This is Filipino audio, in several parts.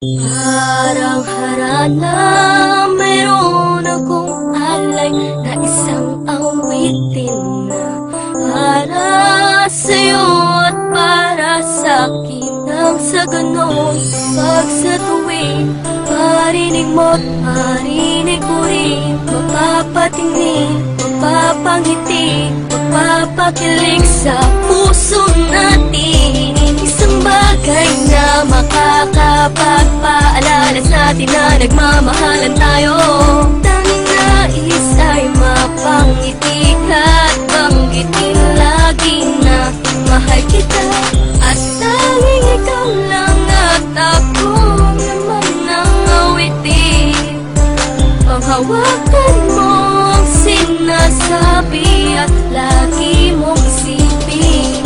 Parang harana, mayroon akong alay na isang awitin na para sa'yo at para sa'kin. Nang sa ganon, pag sa tuwing marinig mo't marinig ko rin, mapapatingin, mapapangiti, mapapakilig sa puso natin. Isang bagay na makakapagpaalala sa atin na nagmamahalan tayo. Tanging nais ay mapangiti at banggitin lagi na mahal kita. At tanging ikaw lang at ako naman ang awitin. Panghawakan mo ang sinasabi at lagi mong isipin.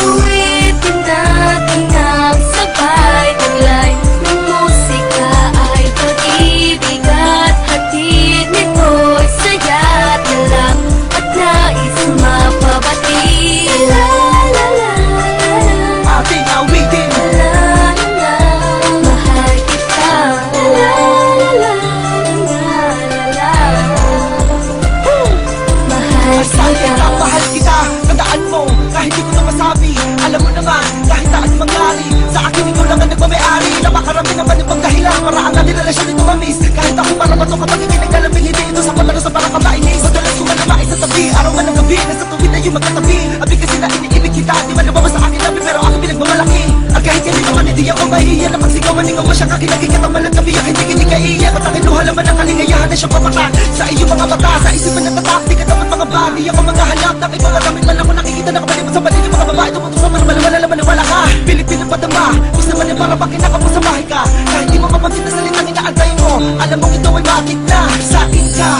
Awitin natin ang sabay taglay ng musika ay pag-ibig at hatid nito'y saya at lang at nais mapabati. La la la la, ating awitin. la la la, mahal kita. La la la la la, mahal Sabi kita. ka, mahal kita. Tandaan mo, kahit di ko na masabi. Alam mo naman, kahit saan mangyari, sa akin ikaw lang ang nagmamayari. Napakarami naman yung pagdahilan para ang ating relasyon ito mamis. Kahit ako para bato kapag ikinig alamig, hindi ito sa palaro sa parang kabainis. Madalas ko malamais sa tabi, araw man ang gabi, nasa tuwid na yung magkatabi. Abi kasi na iniibig kita, di man nabawa sa akin labi, pero ako pinagmamalaki. At kahit hindi naman hindi ako mahihiya na magsigaw, maningaw mo siya kakilagig at ang malat na biyak, hindi kaiiyak. At akin luha naman ang kalingayahan na siyang papatak sa iyong mga mata, sa isipan na tatak. Di ka naman mga bali, ako maghahanap ng ibang magamit man ako nakikita na kapalimot sa paligid mga babae. Tumutok sa malaman naman na wala ka, Pilipino padama. Gusto naman yung para makinaka mo sa bahay ka. Kahit di mo mapansin na salitang inaantay mo, alam mo ito ay bakit na sa akin ka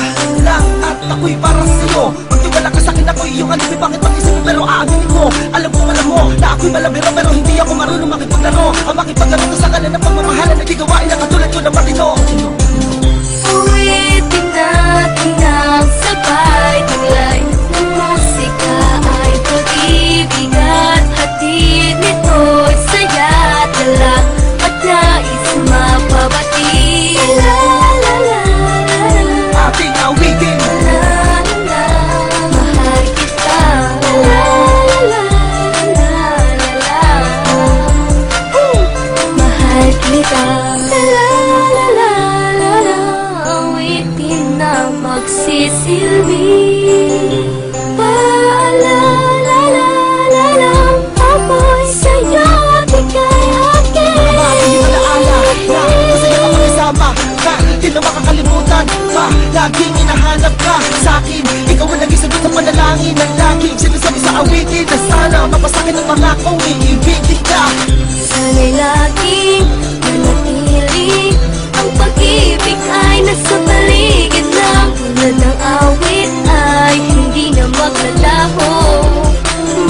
lang at ako'y para sa'yo. Magtiwala ka sa'kin, ako'y iyong alibi. Bakit mag-isip mo pero aaminin mo? Alam mo na ako'y malabiro, pero hindi ako marunong makipaglaro. Ang makipaglaro ko sa kanan ng pagmamahalan, nagigawain na katulad ko na matino. Uwitin natin ang sabay taglay ng musika ay pag-ibig at hatid nito'y saya at lang at nais mapabati. La la la la, Ating awitin. la la la, mahal kita. La la la la la, mahal kita. La la la la la, awitin na magsisilbi. Paalala ako'y sa'yo at ika'y akin. Mga bagay yung alaala na masaya ka makasama ka, di na makakalimutan pa. Laging hinahanap ka sa'kin, ikaw ang naging sagot ng panalangin ng laging sinasabi sa awitin na sana mapasakin ang mga kong iibigin ka. Sana'y laging manatili ang pag-ibig ay nasa paligid lang. Tulad ng awit ay hindi na maglalaho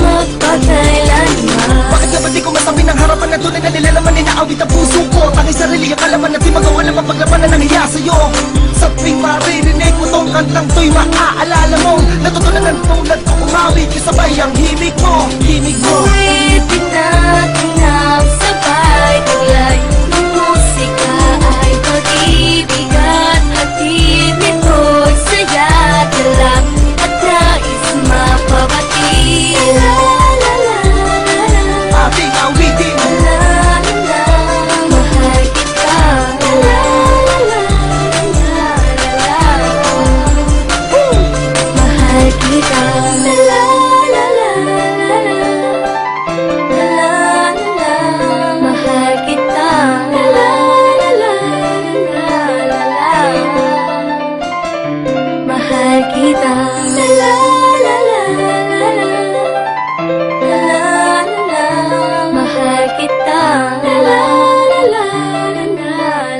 magpakailanman. Bakit nga ba di ko masabi ng harapan na tunay na nilalaman ni naawit ang puso ko? Tanging sarili ang kalaman na di magawa na mapaglaban na nangyaya sa'yo. Sa tuwing maririnig mo tong kantang to'y maaalala mo natutunan ng tulad ko umawit kasabay ang himig mo. Himig mo. Uwitin natin ang sabay taglay ng musika ay pag-ibig at hatid nito'y saya at lang at nais mapabati. La la la la, Ating awitin. la la la, mahal kita. La la la la la, mahal kita. La la la la la, la la la, mahal kita. La la la la la la, mahal kita. La la la la la, la la la, mahal kita. La la la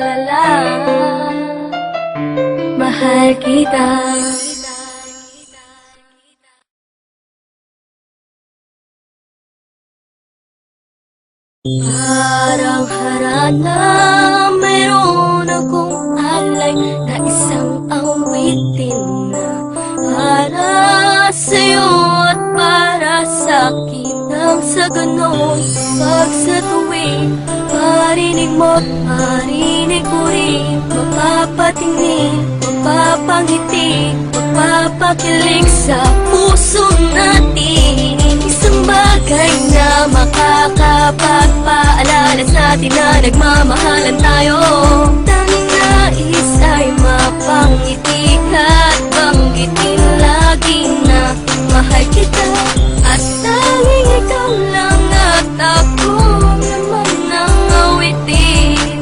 la la, mahal kita. Parang harana, mayroon akong alay na isang awitin na para sa'yo at para sa'kin. Nang sa ganon, pag sa tuwing Maririnig mo't marinig mo rin, mapapatingin, mapapangiti, mapapakilig sa puso natin. Isang bagay na makakapagpaalala sa atin na nagmamahalan tayo. Tanging nais ay mapangiti at banggitin lagi na mahal kita. At tanging ikaw lang at ako naman ang awitin.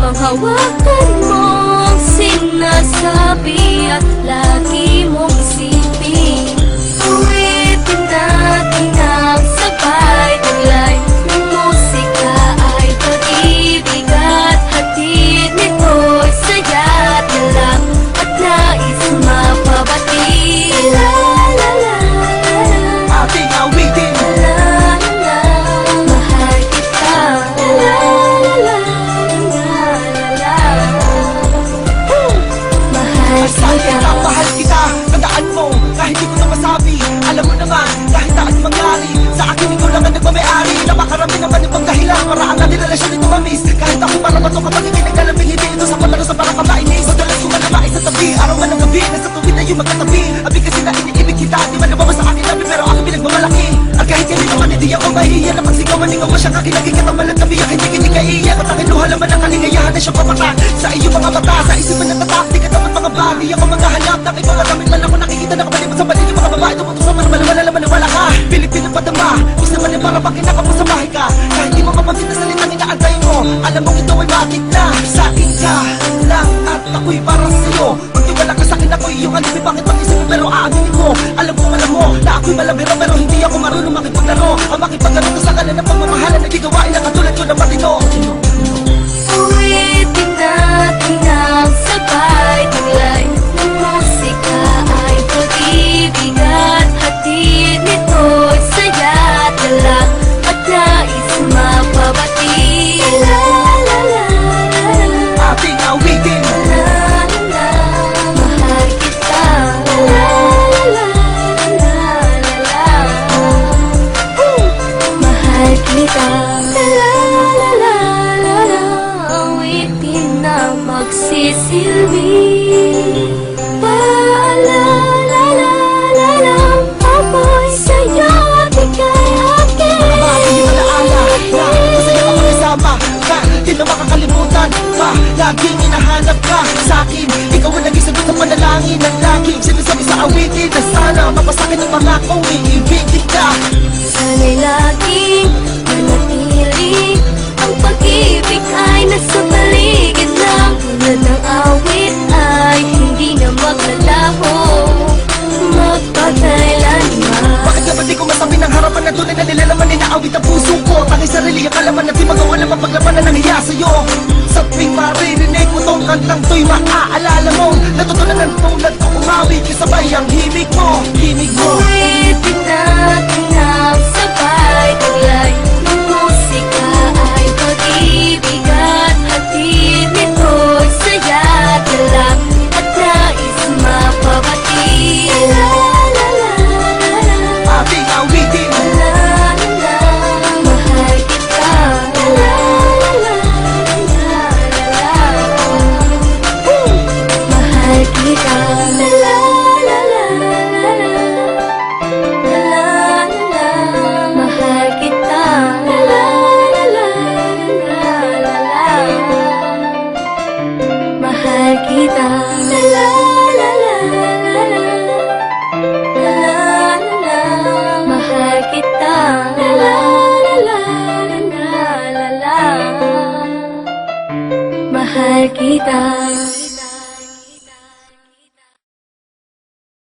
Panghawakan mo ang sinasabi at lagi mong isipin. Uwitin natin ang sabay tulay ng musika ay pag-ibig at hatid nito'y saya't galak at nais mapabati. La la la Ating awitin, la la, mahal kita. La la la la mahal Bakit kita. ang mahal kita? Tandaan mo, kahit di ko na masabi. Alam mo naman, kahit saan mangyari, sa akin ikaw lang ang nagmamayari. Napakarami naman ibang dahilan para ang ating relasyon ito mamis. Kahit ako para bato kapag ikay nagkalamig, hindi ito sa palaro sa parang kabainis. Madalas ko malabay sa tabi, araw man ang gabi, nasa tuwid na yung magkatabi. Abig kasi na iniibig kita, di man nabawa sa akin labi, pero aking pinagmamalaki. At kahit hindi naman, hindi ako mahihiya na pagsigawan, ikaw mo siya kakinaging kataman at tabi. Hindi kaiiyak at aking luha naman ang kalingayahan na siyang papatak sa iyong mga mata, sa isipan ng tatak. Di ka dapat mga bagay, ako maghahanap ng ibang magamit man ako nakikita na kapalimot sa paligid mga babae. Tumutok sa malaman, wala wala ka. Pilipin ang padama, gusto man yung para pag kinakapos sa bahay ka. Kahit di mo mapansin na salitang inaantayin mo, alam mong ito ay matik na. Sa akin ka lang at ako'y para sa'yo. Magtiwala ka sa'kin, ako'y iyong alipin. Bakit mag-isip mo pero aaminin mo? Alam mo na ako'y malabiro, pero hindi ako marunong makipaglaro. Ang makipaglaro ko sa kanan ng pagmamahalan na di gawain na katulad ko na matino. Uwitin natin ang sabay tulay ng musika ay pag-ibig at hatid nito'y saya't galak at nais mapabati. La la la Ating awitin, la la, mahal kita. La la la mahal kita. La la la awitin na magsisilbi. Paalala lang ako'y sa'yo at ika'y akin. mga bagay yung alaala na masaya ka makasama ka, di na makakalimutan pa. Laging hinahanap ka sa'kin, ikaw ang naging sagot sa panalangin ng laging sinasabi sa awitin na sana mapasakin ang mga kong iibigin ka. Sana'y laging manatili ang pag-ibig ay nasa paligid lang. Tulad ng awit ay hindi na maglalaho magpakailanman. Bakit nga ba di ko masabi ng harapan na tunay na nilalaman inaawit ang puso ko? Tanging sarili ang kalaman na di magawa na mapaglabanan ng hiya sa'yo. Sa tuwing maririnig mo tong kantang to'y maaalala mo natutunan ng tulad ko umawi kasabay ang himig mo. Uwitin natin ang sabay tulay ng musika ay pag-ibig at hatid nito'y saya't galak at nais mapabati. La la la Ating awitin, la la, mahal kita. La la la mahal kita. La la la mahal kita. La la mahal kita. La la mahal kita. La mahal kita.